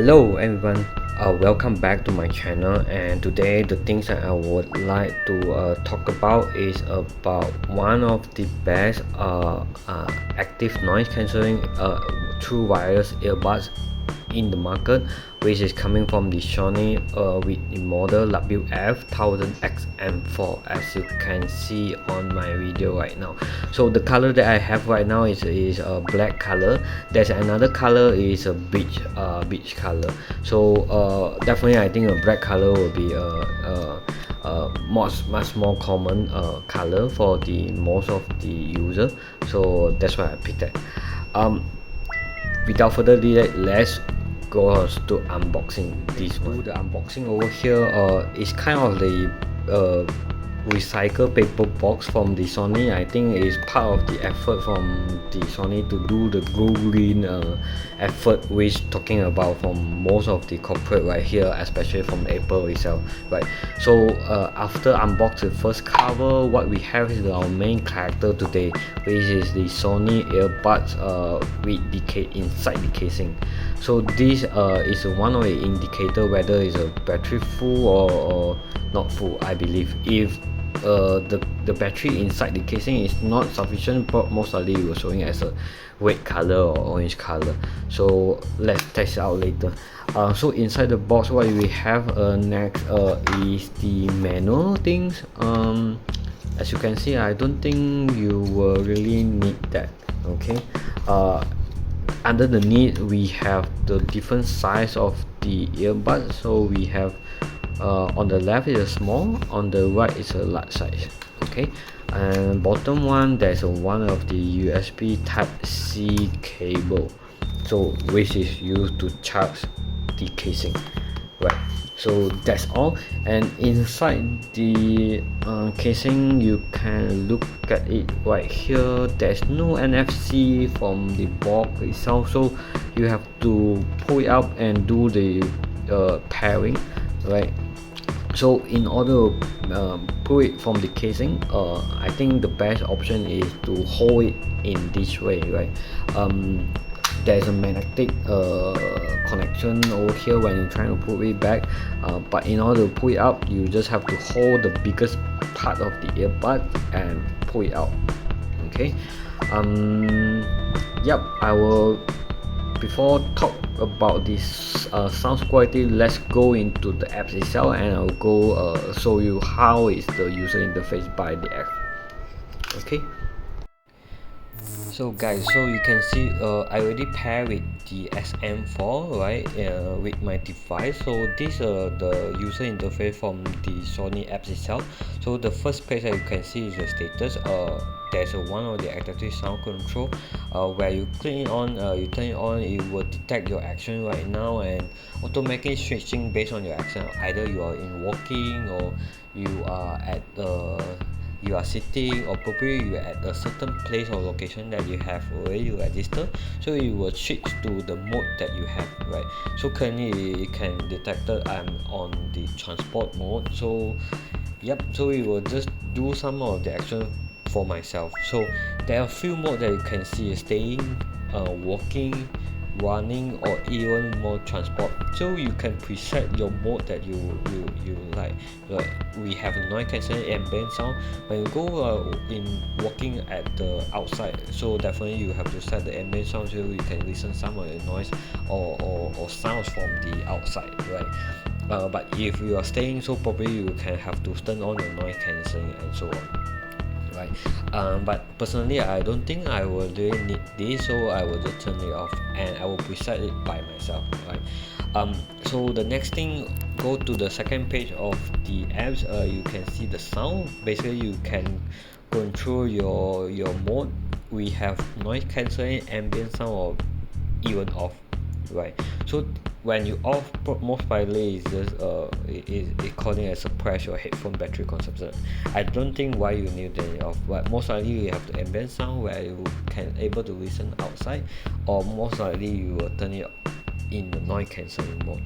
Hello everyone, welcome back to my channel, and today the things that I would like to talk about is about one of the best active noise cancelling true wireless earbuds in the market, which is coming from the Sony with the model WF-1000XM4, as you can see on my video right now. So the color that I have right now is a black color. There's another color is a beige color. So definitely I think a black color will be much more common color for the most of the user, so that's why I picked that. Without further delay, let's go to unboxing this one. The unboxing over here is kind of the recycled paper box from the Sony. I think it's part of the effort from the Sony to do the green effort, which talking about from most of the corporate right here, especially from Apple itself, right? So after unbox the first cover, what we have is our main character today, which is the Sony earbuds with the inside the casing. So this is one of the indicator whether it's a battery full or not full. I believe if the battery inside the casing is not sufficient, but most likely it was showing as a red color or orange color. So let's test it out later. So inside the box, what we have next is the manual things. As you can see, I don't think you will really need that. Okay. Underneath we have the different size of the earbuds. So we have on the left is a small, on the right is a large size. Okay, and bottom one there's one of the USB type C cable, so which is used to charge the casing, right? So that's all. And inside the casing, you can look at it right here. There's no NFC from the box itself, so you have to pull it up and do the pairing, right? So in order to pull it from the casing, I think the best option is to hold it in this way, right? There's a magnetic connection over here when you're trying to pull it back, but in order to pull it up, you just have to hold the biggest part of the earbud and pull it out. Okay. Yep, I will, before talk about this sound quality, let's go into the apps itself, and I'll go show you how is the user interface by the app. Okay. So guys, so you can see I already paired with the SM4, right, with my device. So this the user interface from the Sony apps itself. So the first page that you can see is the status. There's one of the adaptive sound control where you click it on, you turn it on, it will detect your action right now and automatically switching based on your action. Either you are in walking, or you are at you are sitting, or probably you are at a certain place or location that you have already registered, so it will switch to the mode that you have, right? So currently it can detect that I'm on the transport mode, so yep, so it will just do some of the action for myself. So there are a few modes that you can see: staying, walking, running, or even more transport. So you can preset your mode that you like. We have a noise cancelling ambient sound when you go in walking at the outside, so definitely you have to set the ambient sound so you can listen some of the noise or sounds from the outside, right? But if you are staying, so probably you can have to turn on your noise cancelling and so on, right? But personally I don't think I will really need this, so I will just turn it off and I will preset it by myself, right? So the next thing, go to the second page of the apps. You can see the sound. Basically you can control your mode. We have noise cancelling, ambient sound, or even off, right? So when you off, most likely is just it calling as suppress your headphone battery consumption. I don't think why you need it off, but most likely you have the ambient sound where you can able to listen outside, or most likely you will turn it in the noise cancelling mode,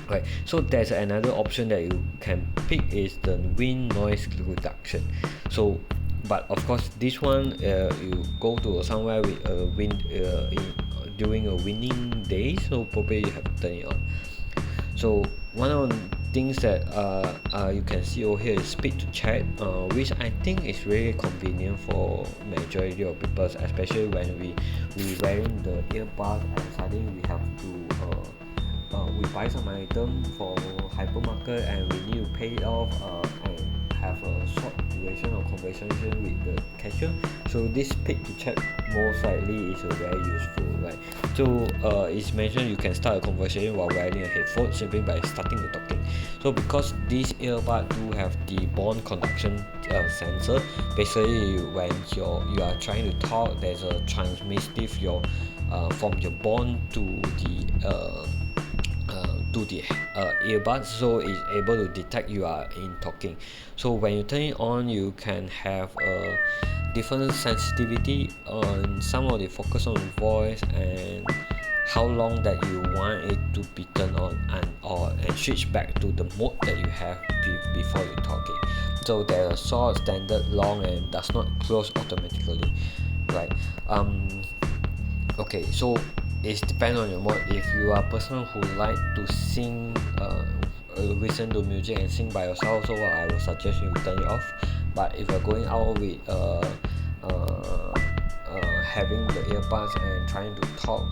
right? So there's another option that you can pick is the wind noise reduction. So but of course this one you go to somewhere with a wind during a winning day, so probably you have to turn it on. So one of the things that you can see over here is speed to chat, which I think is really convenient for majority of people, especially when we wearing the earbud and suddenly we have to we buy some item for hypermarket and we need to pay it off and have a short duration of conversation with the cashier. So this speed to chat most likely is very useful, right? So it's mentioned you can start a conversation while wearing a headphone simply by starting the talking. So because these earbuds do have the bone conduction sensor, basically when you are trying to talk, there's a transmissive from your bone to the earbuds, so it's able to detect you are in talking. So when you turn it on, you can have a different sensitivity on some of the focus on the voice and how long that you want it to be turned on and switch back to the mode that you have before you talking. So there's a short, standard, long, and does not close automatically, right? Okay, so it depends on your mode. If you are a person who like to sing, listen to music and sing by yourself, so I will suggest you turn it off. But if you're going out with having the earbuds and trying to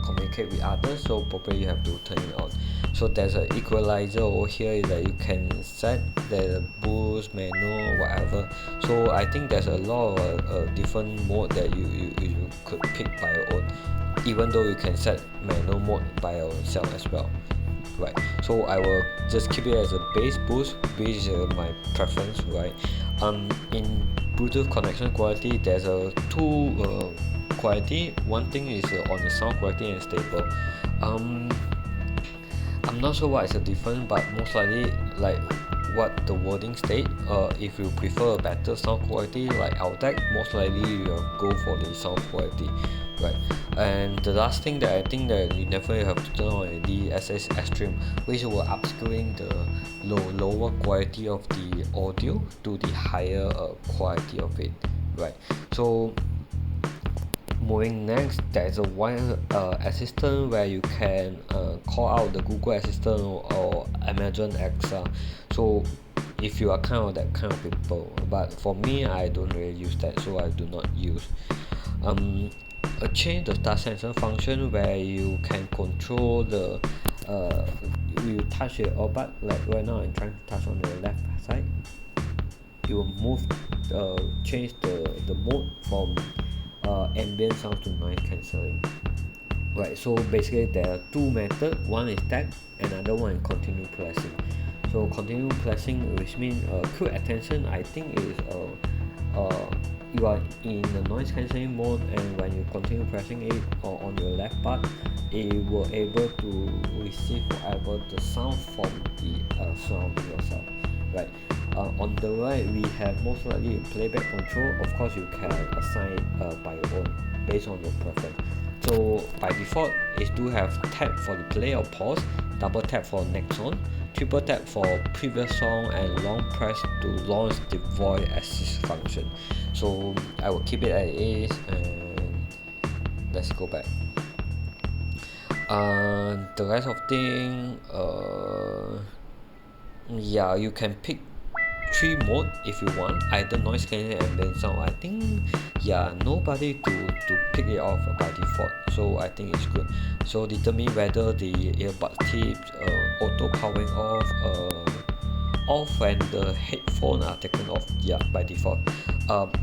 communicate with others, so probably you have to turn it on. So there's an equalizer over here that you can set, the boost, manual, whatever. So I think there's a lot of different mode that you could pick by your own, even though you can set manual mode by yourself as well, right? So I will just keep it as a bass boost, which is my preference, right? In Bluetooth connection quality, there's a two quality. One thing is on the sound quality and stable. I'm not sure what is the difference, but most likely like what the wording state, if you prefer a better sound quality like Altec, most likely you will go for the sound quality, right? And the last thing that I think that you definitely have to turn on the SS Extreme, which will upscaling the lower quality of the audio to the higher quality of it, right? So moving next, there's a voice assistant where you can call out the Google Assistant or Amazon Alexa. So if you are that kind of people, but for me, I don't really use that, so I do not use. A change the touch sensor function where you can control the you touch your earbud, like right now I'm trying to touch on the left side. You will move change the mode from ambient sound to noise cancelling, right? So basically there are two methods. One is tap, another one is continue pressing. So continue pressing, which means quick attention, I think is you are in the noise cancelling mode, and when you continue pressing it or on your left part, it will able to receive whatever the sound from the surrounding yourself, right? On the right, we have most likely a playback control. Of course, you can assign it by your own based on your preference. So by default, it do have tap for the play or pause, double tap for next song, triple tap for previous song, and long press to launch the voice assist function. So I will keep it as it is, and let's go back. The rest of thing, yeah, you can pick 3 mode if you want, either noise cancelling and ambient sound. I think, yeah, nobody to pick it off by default, so I think it's good. So determine whether the earbud tips, auto powering off when the headphone are taken off, yeah, by default.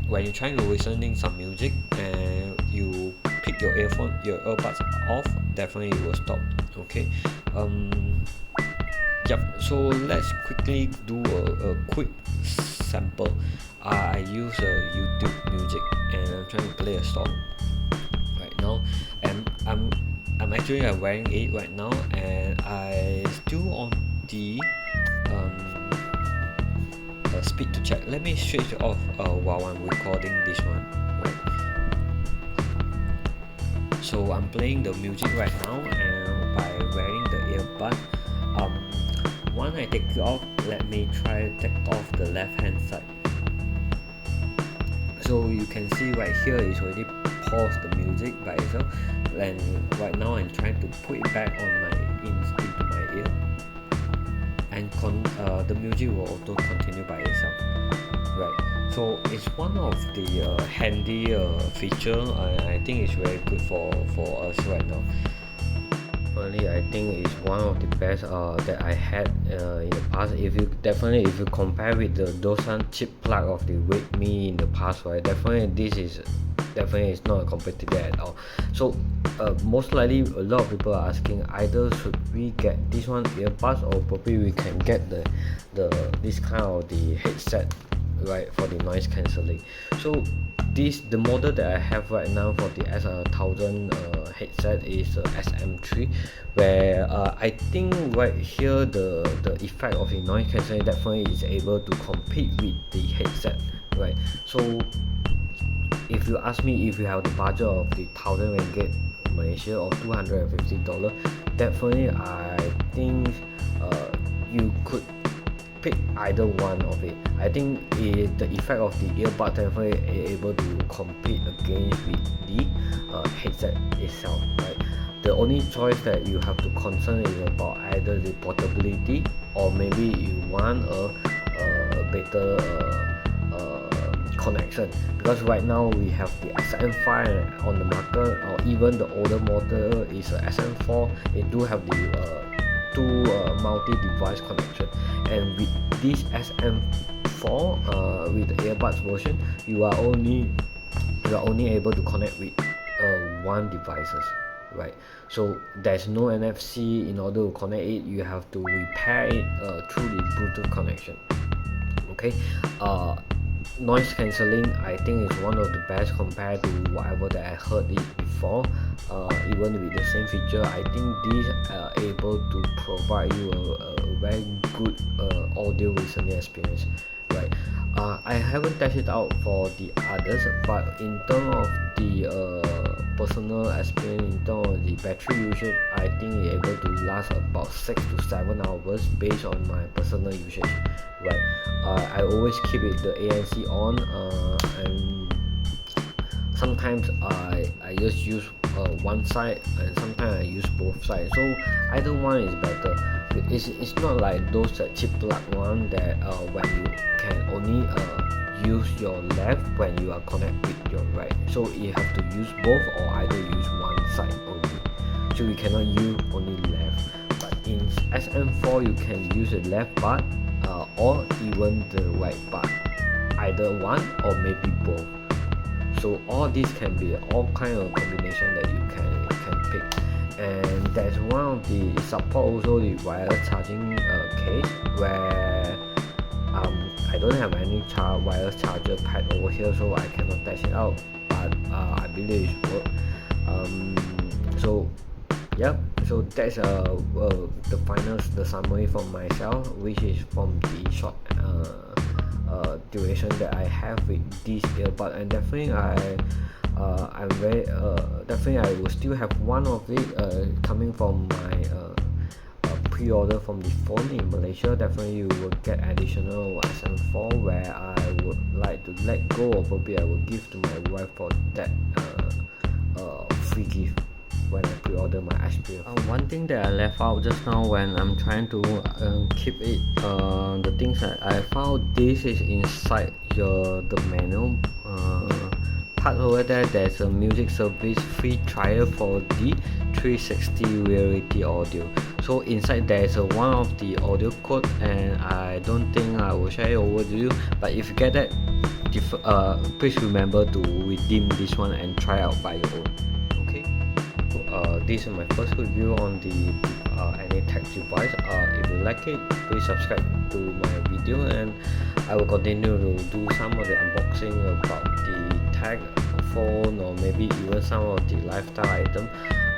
When you're trying to listening some music and you pick your earbuds off, definitely it will stop. Okay. Yep, so let's quickly do a quick sample. I use YouTube music and I'm trying to play a song right now, and I'm actually wearing it right now, and I still on the speed to check. Let me switch it off while I'm recording this one, right? So I'm playing the music right now, and by wearing the earbud, when I take it off, let me try to take off the left hand side. So you can see right here it's already paused the music. music by itself, and right now I'm trying to put it back on into my ear, and the music will also continue by itself, right? So it's one of the handy feature. I think it's very good for us right now. Definitely, I think it's one of the best that I had in the past. If you compare with those cheap plug of the Redmi in the past, right? This is not a competitor at all. So most likely a lot of people are asking, either should we get this one earbuds, or probably we can get this kind of the headset, right, for the noise cancelling. So the model that I have right now for the S1000 headset is SM3, where I think right here the effect of the noise cancelling definitely is able to compete with the headset, right? So if you ask me, if you have the budget of the 1000 ringgit Malaysia or $250, definitely I think you could pick either one of it. I think the effect of the earbud definitely is able to compete against with the headset itself, right? The only choice that you have to concern is about either the portability, or maybe you want a better connection, because right now we have the SM5 on the market, or even the older model is a SM4. It do have the two multi-device connection, and with this SM4 with the earbuds version, you are only able to connect with one devices, right? So there's no NFC. In order to connect it, you have to repair it through the Bluetooth connection. Okay, noise cancelling, I think is one of the best compared to whatever that I heard it before. Even with the same feature, I think these are able to provide you a very good audio listening experience, right? I haven't tested it out for the others, but in terms of the personal experience, in terms of the battery usage, I think it's able to last about 6 to 7 hours based on my personal usage, right? I always keep the ANC on, and sometimes I just use one side, and sometimes I use both sides, so either one is better. It's not like those cheap plug one that when you can only use your left when you are connected with your right, so you have to use both, or either use one side only, so you cannot use only left. But in SM4 you can use the left part or even the right part, either one or maybe both. So all these can be all kind of combination that you can pick. And that's one of the support also the wireless charging case, where I don't have any wireless charger pad over here, so I cannot test it out, but I believe it should work. So yeah, so that's the summary from myself, which is from the short duration that I have with this earbud. And definitely I'm very definitely I will still have one of it coming from my pre-order from the phone in Malaysia. Definitely you will get additional SM4, where I would like to let go, or probably I will give to my wife for that free gift when I pre-order my Xperia. One thing that I left out just now when I'm trying to keep it, the things that I found, this is inside the manual part over there. There's a music service free trial for the 360 reality audio. So inside there is one of the audio code, and I don't think I will share it over to you, but if you get that, please remember to redeem this one and try out by your own. This is my first review on the any tech device. If you like it, please subscribe to my video, and I will continue to do some of the unboxing about the tech phone, or maybe even some of the lifestyle item.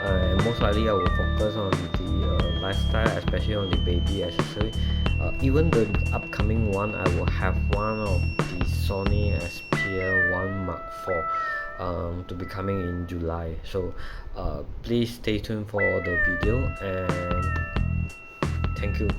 And most likely I will focus on the lifestyle, especially on the baby accessory. Even the upcoming one, I will have one of the Sony Xperia 1 Mark IV to be coming in July. So please stay tuned for the video, and thank you.